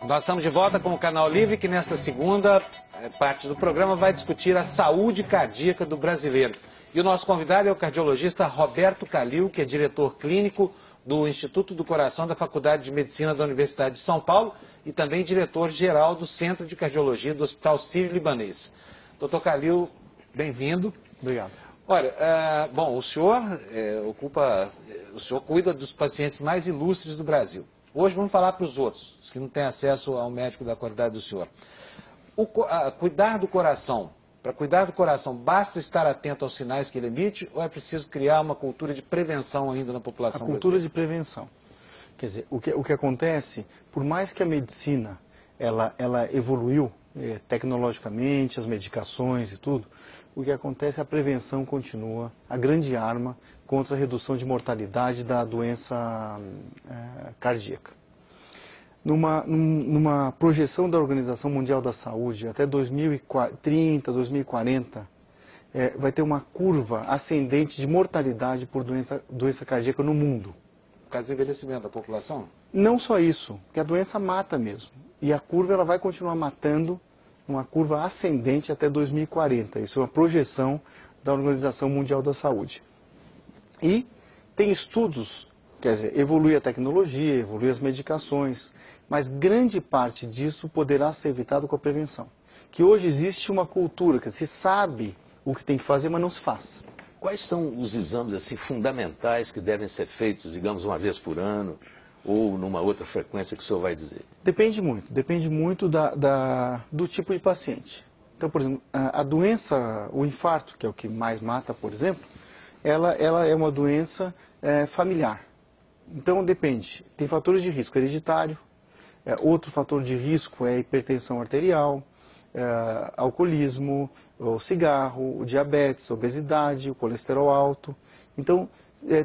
Nós estamos de volta com o Canal Livre, que nesta segunda parte do programa vai discutir a saúde cardíaca do brasileiro. E o nosso convidado é o cardiologista Roberto Calil, que é diretor clínico do Instituto do Coração da Faculdade de Medicina da Universidade de São Paulo e também diretor-geral do Centro de Cardiologia do Hospital Sírio-Libanês. Doutor Calil, bem-vindo. Obrigado. Olha, bom, o senhor cuida dos pacientes mais ilustres do Brasil. Hoje vamos falar para os outros, os que não têm acesso ao médico da qualidade do senhor. Cuidar do coração, para cuidar do coração, basta estar atento aos sinais que ele emite ou é preciso criar uma cultura de prevenção ainda na população? A cultura de prevenção. Quer dizer, o que acontece, por mais que a medicina ela evoluiu tecnologicamente, as medicações e tudo, o que acontece é a prevenção continua a grande arma contra a redução de mortalidade da doença cardíaca. Numa projeção da Organização Mundial da Saúde, até 2030, 2040, vai ter uma curva ascendente de mortalidade por doença cardíaca no mundo. Por causa do envelhecimento da população? Não só isso, porque a doença mata mesmo. E a curva ela vai continuar matando, uma curva ascendente até 2040. Isso é uma projeção da Organização Mundial da Saúde. E tem estudos, quer dizer, evolui a tecnologia, evolui as medicações, mas grande parte disso poderá ser evitado com a prevenção. Que hoje existe uma cultura, que se sabe o que tem que fazer, mas não se faz. Quais são os exames assim, fundamentais que devem ser feitos, digamos, uma vez por ano, ou numa outra frequência que o senhor vai dizer? Depende muito do tipo de paciente. Então, por exemplo, a doença, o infarto, que é o que mais mata, por exemplo, ela é uma doença familiar. Então, depende. Tem fatores de risco hereditário, outro fator de risco é a hipertensão arterial, alcoolismo, o cigarro, o diabetes, a obesidade, o colesterol alto. Então,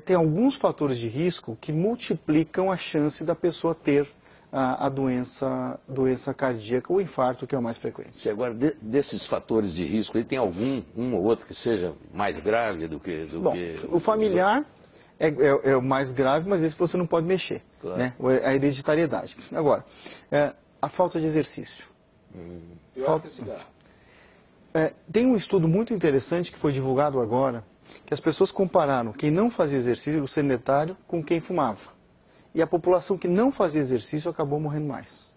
tem alguns fatores de risco que multiplicam a chance da pessoa ter a doença cardíaca, o infarto, que é o mais frequente. Se agora, desses fatores de risco, tem um ou outro que seja mais grave do que... O familiar é o mais grave, mas esse você não pode mexer, claro. Né? A hereditariedade. Agora, a falta de exercício. Pior que cigarro. Tem um estudo muito interessante que foi divulgado agora, que as pessoas compararam quem não fazia exercício, o sedentário, com quem fumava. E a população que não fazia exercício acabou morrendo mais.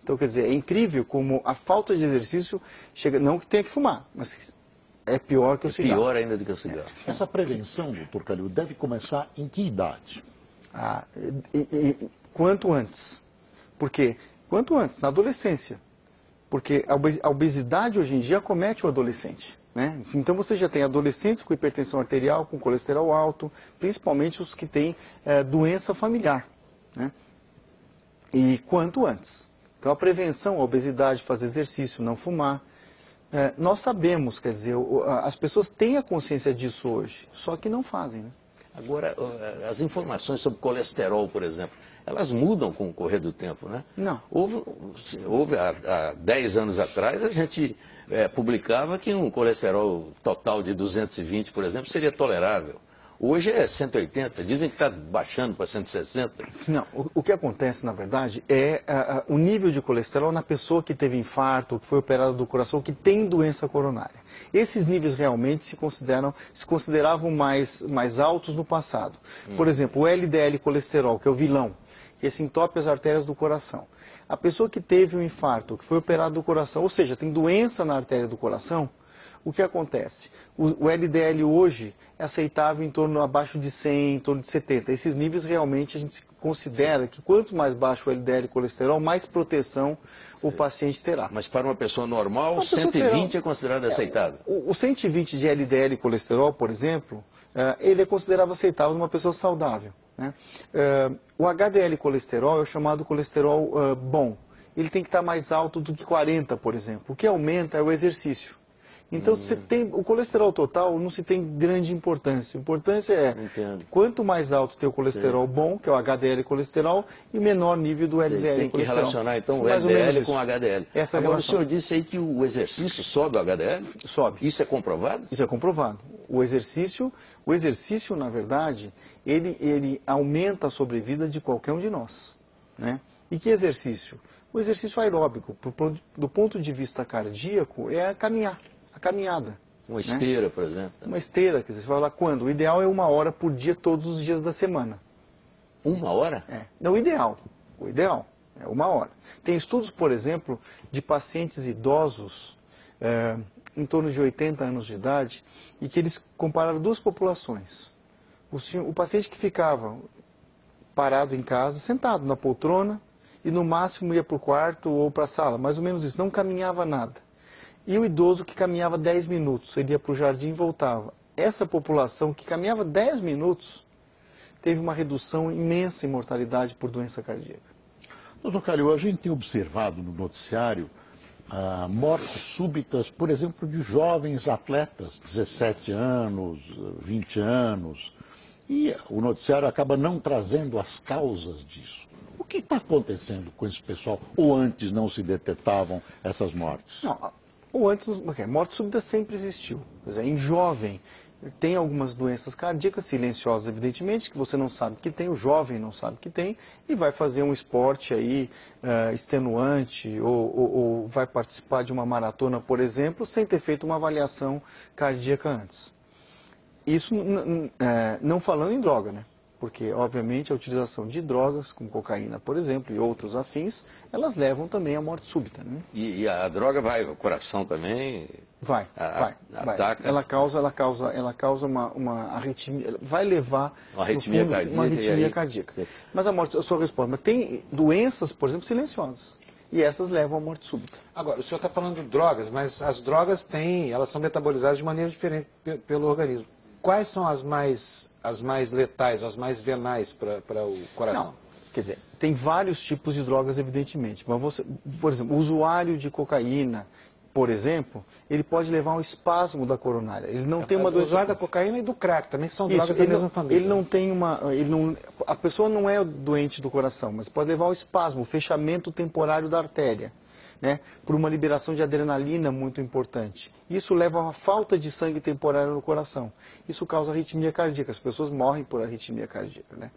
Então, quer dizer, é incrível como a falta de exercício chega, não que tenha que fumar, mas é pior que o cigarro. Pior ainda do que o cigarro. Essa prevenção, doutor Calil, deve começar em que idade? Quanto antes. Por quê? Quanto antes, na adolescência. Porque a obesidade hoje em dia acomete o adolescente. Né? Então você já tem adolescentes com hipertensão arterial, com colesterol alto, principalmente os que têm doença familiar. Né? E quanto antes. Então a prevenção, a obesidade, fazer exercício, não fumar. Nós sabemos, quer dizer, as pessoas têm a consciência disso hoje, só que não fazem. Né? Agora, as informações sobre colesterol, por exemplo, elas mudam com o correr do tempo, né? Não. Houve há 10 anos atrás, a gente publicava que um colesterol total de 220, por exemplo, seria tolerável. Hoje é 180, dizem que está baixando para 160. Não, o que acontece, na verdade, é o nível de colesterol na pessoa que teve infarto, que foi operada do coração, que tem doença coronária. Esses níveis realmente se consideravam mais altos no passado. Por exemplo, o LDL colesterol, que é o vilão, esse entope as artérias do coração. A pessoa que teve um infarto, que foi operada do coração, ou seja, tem doença na artéria do coração, o que acontece? O LDL hoje é aceitável em torno abaixo de 100, em torno de 70. Esses níveis realmente a gente considera que quanto mais baixo o LDL colesterol, mais proteção o paciente terá. Mas para uma pessoa normal, 120 é considerado aceitável? O 120 de LDL colesterol, por exemplo, ele é considerado aceitável numa pessoa saudável. Né? O HDL colesterol é o chamado colesterol bom. Ele tem que estar mais alto do que 40, por exemplo. O que aumenta é o exercício. Então, o colesterol total não se tem grande importância. A importância é, quanto mais alto tem o colesterol bom, que é o HDL colesterol, e menor nível do LDL tem que colesterol. Relacionar, então, o LDL com o HDL. Agora, o senhor disse aí que o exercício sobe o HDL? Sobe. Isso é comprovado? Isso é comprovado. O exercício, na verdade, ele aumenta a sobrevida de qualquer um de nós. Né? E que exercício? O exercício aeróbico, do ponto de vista cardíaco, é a caminhada. Uma esteira, por exemplo. Uma esteira, quer dizer, você vai lá quando? O ideal é 1 hora por dia, todos os dias da semana. 1 hora? Não, o ideal é 1 hora. Tem estudos, por exemplo, de pacientes idosos, em torno de 80 anos de idade, e que eles compararam 2 populações. O paciente que ficava parado em casa, sentado na poltrona, e no máximo ia para o quarto ou para a sala, mais ou menos isso, não caminhava nada. E o idoso que caminhava 10 minutos, ele ia para o jardim e voltava. Essa população que caminhava 10 minutos, teve uma redução imensa em mortalidade por doença cardíaca. Doutor Calil, a gente tem observado no noticiário mortes súbitas, por exemplo, de jovens atletas, 17 anos, 20 anos, e o noticiário acaba não trazendo as causas disso. O que está acontecendo com esse pessoal? Ou antes não se detectavam essas mortes? Não, ou antes, morte súbita sempre existiu. Quer dizer, em jovem, tem algumas doenças cardíacas silenciosas, evidentemente, que você não sabe que tem, o jovem não sabe que tem, e vai fazer um esporte aí extenuante, ou vai participar de uma maratona, por exemplo, sem ter feito uma avaliação cardíaca antes. Isso não falando em droga, né? Porque, obviamente, a utilização de drogas, como cocaína, por exemplo, e outros afins, elas levam também à morte súbita, né? E a droga vai ao coração também? Vai. Ataca. Ela causa uma arritmia, vai levar uma arritmia cardíaca. Uma arritmia cardíaca. Mas a sua resposta, mas tem doenças, por exemplo, silenciosas. E essas levam à morte súbita. Agora, o senhor está falando de drogas, mas as drogas elas são metabolizadas de maneira diferente pelo organismo. Quais são as mais letais, as mais venais para o coração? Não, quer dizer, tem vários tipos de drogas, evidentemente. Mas você, por exemplo, o usuário de cocaína, por exemplo, ele pode levar um espasmo da coronária. Ele não tem uma doença. O usuário da cocaína e do crack também são drogas da mesma família. Ele não tem a pessoa não é doente do coração, mas pode levar um espasmo, o fechamento temporário da artéria, né, por uma liberação de adrenalina muito importante. Isso leva a uma falta de sangue temporário no coração. Isso causa arritmia cardíaca. As pessoas morrem por arritmia cardíaca, né?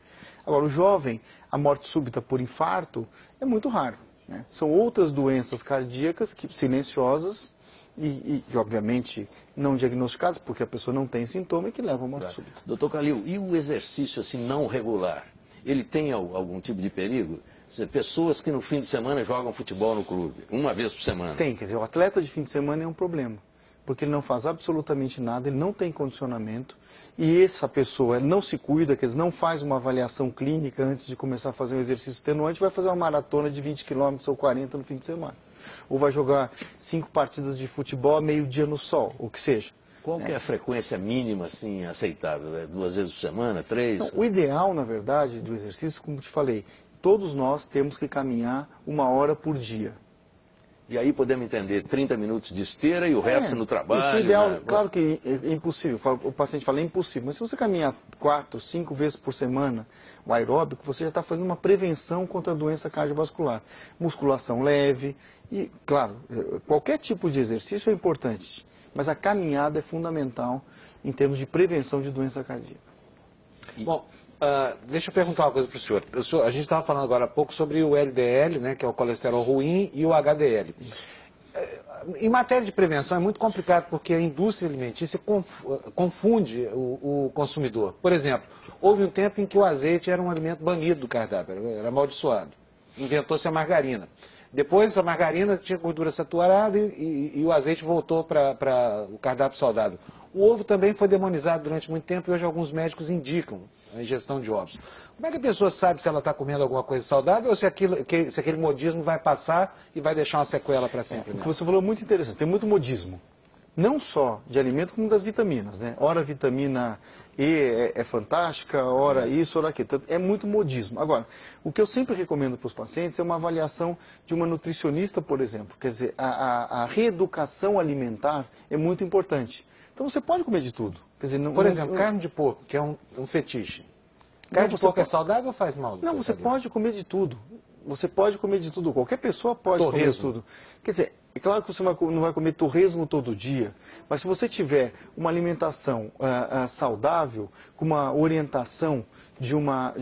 Agora, o jovem, a morte súbita por infarto é muito raro, né? São outras doenças cardíacas silenciosas e, obviamente, não diagnosticadas, porque a pessoa não tem sintoma e que levam à morte súbita. Doutor Calil, e o exercício assim não regular? Ele tem algum tipo de perigo? Pessoas que no fim de semana jogam futebol no clube, uma vez por semana. Tem, quer dizer, o atleta de fim de semana é um problema, porque ele não faz absolutamente nada, ele não tem condicionamento, e essa pessoa não se cuida, quer dizer, não faz uma avaliação clínica antes de começar a fazer um exercício extenuante, vai fazer uma maratona de 20 km ou 40 no fim de semana. Ou vai jogar 5 partidas de futebol a meio-dia no sol, o que seja. Qual que é a frequência mínima, assim, aceitável? É 2 vezes por semana, 3? Não, o ideal, na verdade, do exercício, como te falei, todos nós temos que caminhar 1 hora por dia. E aí podemos entender 30 minutos de esteira e o resto no trabalho. Isso é ideal, né? Claro que é impossível. O paciente fala, é impossível. Mas se você caminhar 4, 5 vezes por semana o aeróbico, você já está fazendo uma prevenção contra a doença cardiovascular. Musculação leve e, claro, qualquer tipo de exercício é importante. Mas a caminhada é fundamental em termos de prevenção de doença cardíaca. Bom, deixa eu perguntar uma coisa para o senhor. A gente estava falando agora há pouco sobre o LDL, né, que é o colesterol ruim, e o HDL. Em matéria de prevenção é muito complicado porque a indústria alimentícia confunde o consumidor. Por exemplo, houve um tempo em que o azeite era um alimento banido do cardápio, era amaldiçoado. Inventou-se a margarina. Depois a margarina tinha gordura saturada e o azeite voltou para o cardápio saudável. O ovo também foi demonizado durante muito tempo e hoje alguns médicos indicam a ingestão de ovos. Como é que a pessoa sabe se ela está comendo alguma coisa saudável ou se aquele modismo vai passar e vai deixar uma sequela para sempre? O que você falou é muito interessante, tem muito modismo. Não só de alimento, como das vitaminas, né? Ora a vitamina E é fantástica, ora isso, ora aquilo. É muito modismo. Agora, o que eu sempre recomendo para os pacientes é uma avaliação de uma nutricionista, por exemplo. Quer dizer, a reeducação alimentar é muito importante. Então você pode comer de tudo. Quer dizer, por exemplo, carne de porco, que é um fetiche. Carne de porco é saudável ou faz mal? Não, você pode comer de tudo. Você pode comer de tudo. Qualquer pessoa pode comer de tudo. Quer dizer, é claro que você não vai comer torresmo todo dia, mas se você tiver uma alimentação saudável, com uma orientação de uma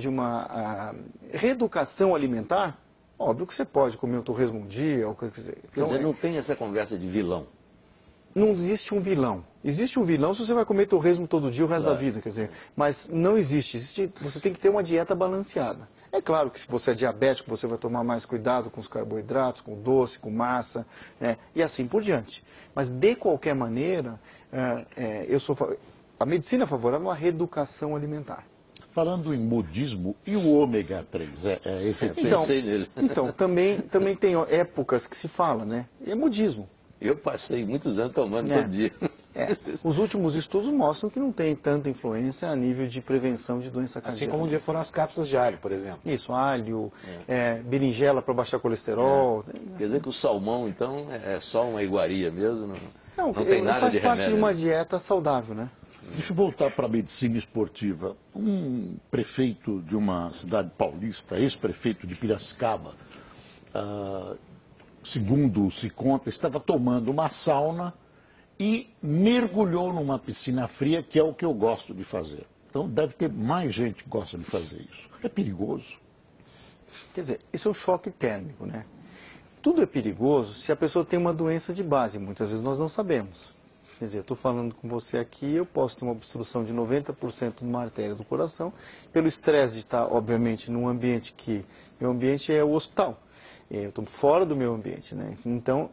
reeducação alimentar, Óbvio que você pode comer um torresmo um dia, ou coisa que você... Quer dizer, não tem essa conversa de vilão. Não existe um vilão. Existe um vilão se você vai comer torresmo todo dia o resto da vida, quer dizer, mas não existe. Você tem que ter uma dieta balanceada. É claro que se você é diabético, você vai tomar mais cuidado com os carboidratos, com doce, com massa, né, e assim por diante. Mas de qualquer maneira, a medicina favorável é uma reeducação alimentar. Falando em modismo, e o ômega 3? É efetivo? Pensei nele. Então, também tem épocas que se fala, né? E é modismo. Eu passei muitos anos tomando todo dia. Os últimos estudos mostram que não tem tanta influência a nível de prevenção de doença cardíaca. Assim como um dia foram as cápsulas de alho, por exemplo. Isso, alho, berinjela para baixar colesterol. Quer dizer que o salmão, então, é só uma iguaria mesmo? Não tem nada de remédio. Faz parte de uma dieta saudável, né? Deixa eu voltar para a medicina esportiva. Um prefeito de uma cidade paulista, ex-prefeito de Piracicaba, segundo se conta, estava tomando uma sauna e mergulhou numa piscina fria, que é o que eu gosto de fazer. Então deve ter mais gente que gosta de fazer isso. É perigoso. Quer dizer, isso é um choque térmico, né? Tudo é perigoso se a pessoa tem uma doença de base, muitas vezes nós não sabemos. Quer dizer, eu estou falando com você aqui, eu posso ter uma obstrução de 90% numa artéria do coração, pelo estresse de estar, obviamente, num ambiente que... Meu ambiente é o hospital. Eu estou fora do meu ambiente, né? Então,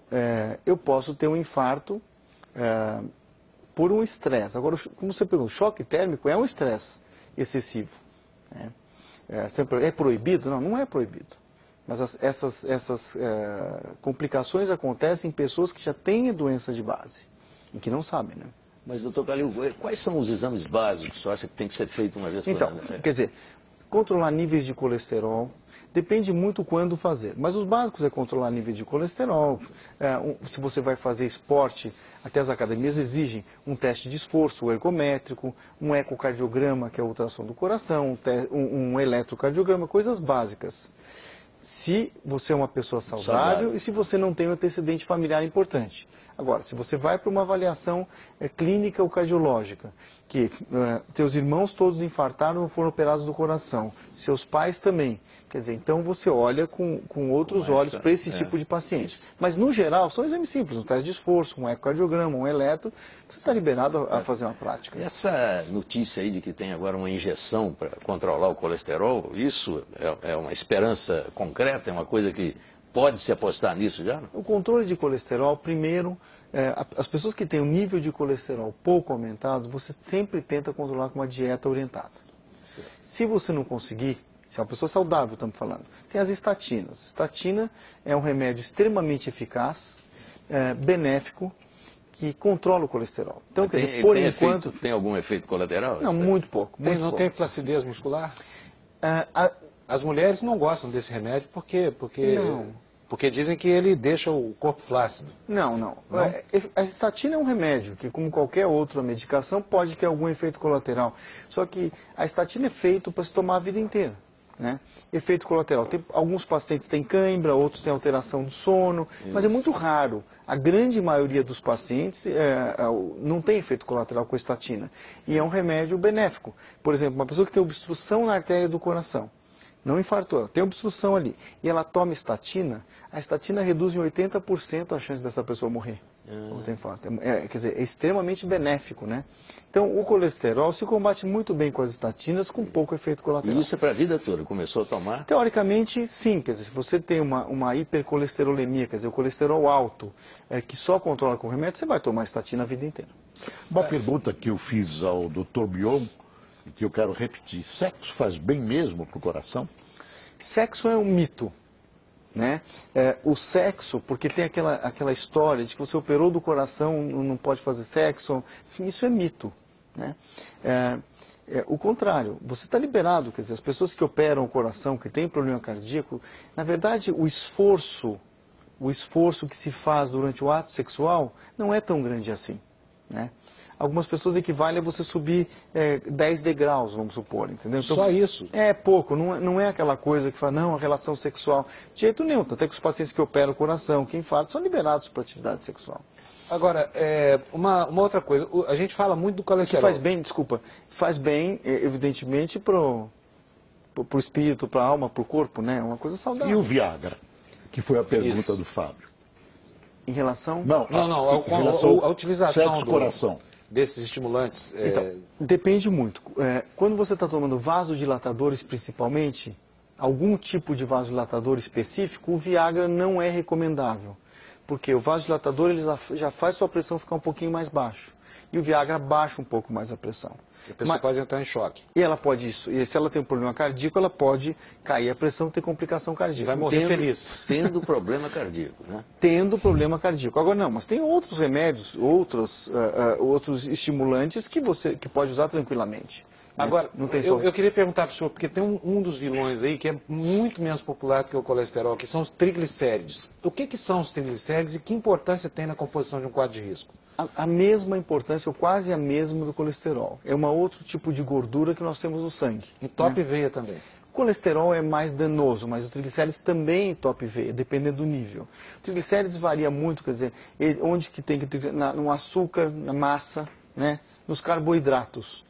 eu posso ter um infarto por um estresse. Agora, como você perguntou, choque térmico é um estresse excessivo. Né? É proibido? Não, não é proibido. Mas essas complicações acontecem em pessoas que já têm doença de base e que não sabem, né? Mas, doutor Calil, quais são os exames básicos que você acha que tem que ser feito uma vez por ano? Então, quer dizer, controlar níveis de colesterol, depende muito quando fazer. Mas os básicos é controlar nível de colesterol. Se você vai fazer esporte, até as academias exigem um teste de esforço, o ergométrico, um ecocardiograma, que é a ultrassom do coração, um eletrocardiograma, coisas básicas. Se você é uma pessoa saudável e se você não tem um antecedente familiar importante. Agora, se você vai para uma avaliação clínica ou cardiológica, que teus irmãos todos infartaram ou foram operados do coração, seus pais também, quer dizer, então você olha com outros olhos para esse tipo de paciente. Mas, no geral, são exames simples, um teste de esforço, um ecocardiograma, um eletro, você está liberado a fazer uma prática. Essa notícia aí de que tem agora uma injeção para controlar o colesterol, isso é uma esperança concreta, é uma coisa que pode se apostar nisso já? Não? O controle de colesterol, primeiro, as pessoas que têm um nível de colesterol pouco aumentado, você sempre tenta controlar com uma dieta orientada. Se você não conseguir, se é uma pessoa saudável, estamos falando, tem as estatinas. Estatina é um remédio extremamente eficaz, benéfico, que controla o colesterol. Então, quer dizer, por enquanto... Tem algum efeito colateral? Não, muito pouco. Não tem flacidez muscular? As mulheres não gostam desse remédio porque dizem que ele deixa o corpo flácido. Não. A estatina é um remédio que, como qualquer outra medicação, pode ter algum efeito colateral. Só que a estatina é feita para se tomar a vida inteira. Né? Efeito colateral. Alguns pacientes têm cãibra, outros têm alteração do sono, mas é muito raro. A grande maioria dos pacientes não tem efeito colateral com a estatina. E é um remédio benéfico. Por exemplo, uma pessoa que tem obstrução na artéria do coração, não infartou, ela tem obstrução ali, e ela toma estatina, a estatina reduz em 80% a chance dessa pessoa morrer. Ou ter infarto. Quer dizer, é extremamente benéfico, né? Então, o colesterol se combate muito bem com as estatinas, com pouco efeito colateral. E isso é para a vida toda? Começou a tomar? Teoricamente, sim. Quer dizer, se você tem uma hipercolesterolemia, quer dizer, o colesterol alto, que só controla com remédio, você vai tomar estatina a vida inteira. Uma pergunta que eu fiz ao Dr. Bion, e que eu quero repetir. Sexo faz bem mesmo para o coração? Sexo é um mito. Né? O sexo, porque tem aquela história de que você operou do coração, não pode fazer sexo, isso é mito. Né? O contrário, você está liberado, quer dizer, as pessoas que operam o coração, que têm problema cardíaco, na verdade o esforço que se faz durante o ato sexual não é tão grande assim. Né? Algumas pessoas equivalem a você subir 10 degraus, vamos supor, entendeu? Então, só isso? É pouco, não é aquela coisa que fala, não, a relação sexual. De jeito nenhum, até que os pacientes que operam o coração, que infartam, são liberados para atividade sexual. Agora, uma outra coisa, a gente fala muito do colesterol. Que faz bem, evidentemente, pro o espírito, para a alma, para o corpo, né? É uma coisa saudável. E o Viagra, que foi a pergunta do Fábio. Em relação... A utilização sexo-coração. Desses estimulantes. Então, depende muito. Quando você está tomando vasodilatadores, principalmente, algum tipo de vasodilatador específico, o Viagra não é recomendável. Porque o vasodilatador ele já faz sua pressão ficar um pouquinho mais baixo. E o Viagra baixa um pouco mais a pressão. A pessoa pode entrar em choque. E ela pode isso. E se ela tem um problema cardíaco, ela pode cair a pressão e ter complicação cardíaca. Vai morrer feliz. Tendo problema cardíaco, né? Tendo problema cardíaco. Agora não, mas tem outros remédios, outros estimulantes que você pode usar tranquilamente. Agora, não tem eu queria perguntar para o senhor, porque tem um dos vilões aí que é muito menos popular do que o colesterol, que são os triglicérides. O que são os triglicérides e que importância tem na composição de um quadro de risco? A mesma importância, ou quase a mesma do colesterol. É um outro tipo de gordura que nós temos no sangue. Em top veia também. O colesterol é mais danoso, mas o triglicérides também em top veia, dependendo do nível. O triglicérides varia muito, quer dizer, onde que tem que ter, no açúcar, na massa, né, nos carboidratos.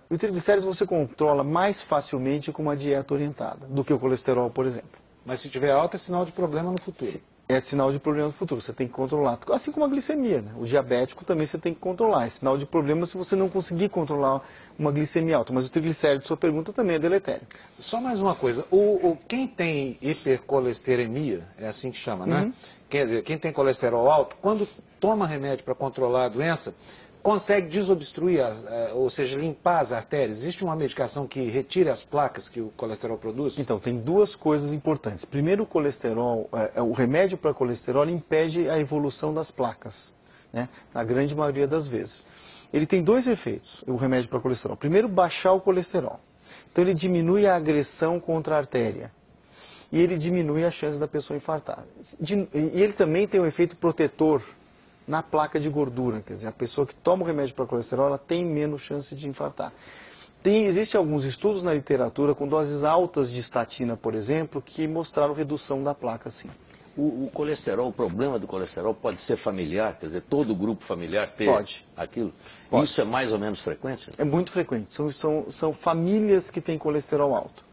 E o triglicérides você controla mais facilmente com uma dieta orientada do que o colesterol, por exemplo. Mas se tiver alta, é sinal de problema no futuro. É sinal de problema no futuro, você tem que controlar. Assim como a glicemia, né? O diabético também você tem que controlar. É sinal de problema se você não conseguir controlar uma glicemia alta. Mas o triglicéride, sua pergunta, também é deletério. Só mais uma coisa, quem tem hipercolesterolemia, é assim que chama, né? Quer dizer, quem tem colesterol alto, quando toma remédio para controlar a doença, consegue desobstruir, ou seja, limpar as artérias? Existe uma medicação que retire as placas que o colesterol produz? Então, tem duas coisas importantes. Primeiro, o colesterol, o remédio para colesterol impede a evolução das placas, né? Na grande maioria das vezes. Ele tem dois efeitos, o remédio para colesterol. Primeiro, baixar o colesterol. Então, ele diminui a agressão contra a artéria. E ele diminui a chance da pessoa infartar. E ele também tem um efeito protetor na placa de gordura, quer dizer, a pessoa que toma o remédio para colesterol, ela tem menos chance de infartar. Existem alguns estudos na literatura com doses altas de estatina, por exemplo, que mostraram redução da placa, sim. O colesterol, o problema do colesterol pode ser familiar, quer dizer, todo o grupo familiar ter aquilo? Pode. Isso é mais ou menos frequente? É muito frequente, são famílias que têm colesterol alto.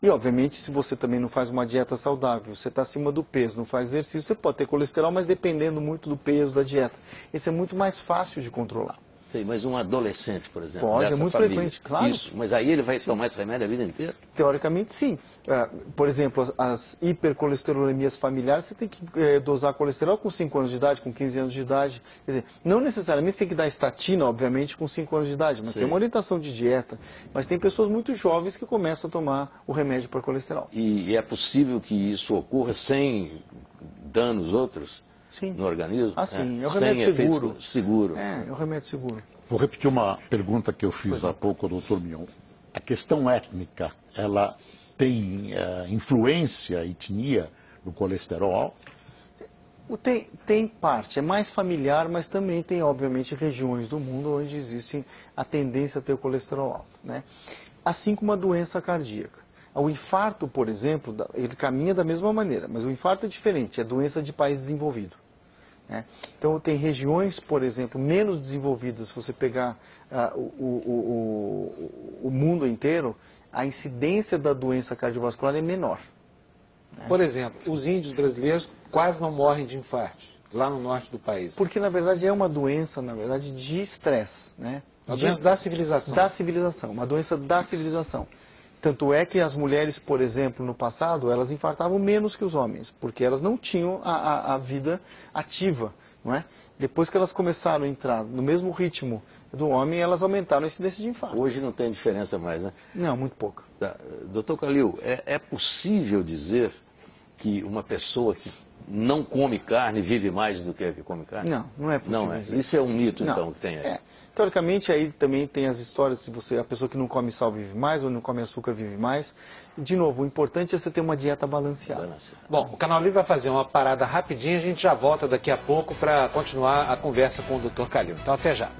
E, obviamente, se você também não faz uma dieta saudável, você está acima do peso, não faz exercício, você pode ter colesterol, mas dependendo muito do peso, da dieta. Esse é muito mais fácil de controlar. Sei, mas um adolescente, por exemplo, pode, é muito frequente, claro. Isso, mas aí ele vai tomar esse remédio a vida inteira? Teoricamente, sim. Por exemplo, as hipercolesterolemias familiares, você tem que dosar colesterol com 5 anos de idade, com 15 anos de idade. Quer dizer, não necessariamente você tem que dar estatina, obviamente, com 5 anos de idade, mas tem uma orientação de dieta. Mas tem pessoas muito jovens que começam a tomar o remédio para colesterol. E é possível que isso ocorra sem danos outros? Sim. No organismo? Ah, sim. É o remédio seguro. Seguro. É o remédio seguro. Vou repetir uma pergunta que eu fiz há pouco ao doutor Mion. A questão étnica, ela tem influência, etnia, no colesterol alto? Tem parte. É mais familiar, mas também tem, obviamente, regiões do mundo onde existe a tendência a ter o colesterol alto, né? Assim como a doença cardíaca. O infarto, por exemplo, ele caminha da mesma maneira, mas o infarto é diferente, é doença de país desenvolvido. Né? Então, tem regiões, por exemplo, menos desenvolvidas, se você pegar o mundo inteiro, a incidência da doença cardiovascular é menor. Né? Por exemplo, os índios brasileiros quase não morrem de infarto, lá no norte do país. Porque, na verdade, é uma doença, de estresse. Né? Uma doença da civilização. Da civilização, uma doença da civilização. Tanto é que as mulheres, por exemplo, no passado, elas infartavam menos que os homens, porque elas não tinham a vida ativa, não é? Depois que elas começaram a entrar no mesmo ritmo do homem, elas aumentaram a incidência de infarto. Hoje não tem diferença mais, né? Não, muito pouca. Tá. Doutor Calil, é possível dizer que uma pessoa que não come carne vive mais do que a que come carne? Não, não é possível. Não é. Isso é um mito, então, que tem aí. Teoricamente, aí também tem as histórias de a pessoa que não come sal vive mais, ou não come açúcar vive mais. De novo, o importante é você ter uma dieta balanceada. Bom, o Canal Livre vai fazer uma parada rapidinha, a gente já volta daqui a pouco para continuar a conversa com o Dr. Calil. Então, até já.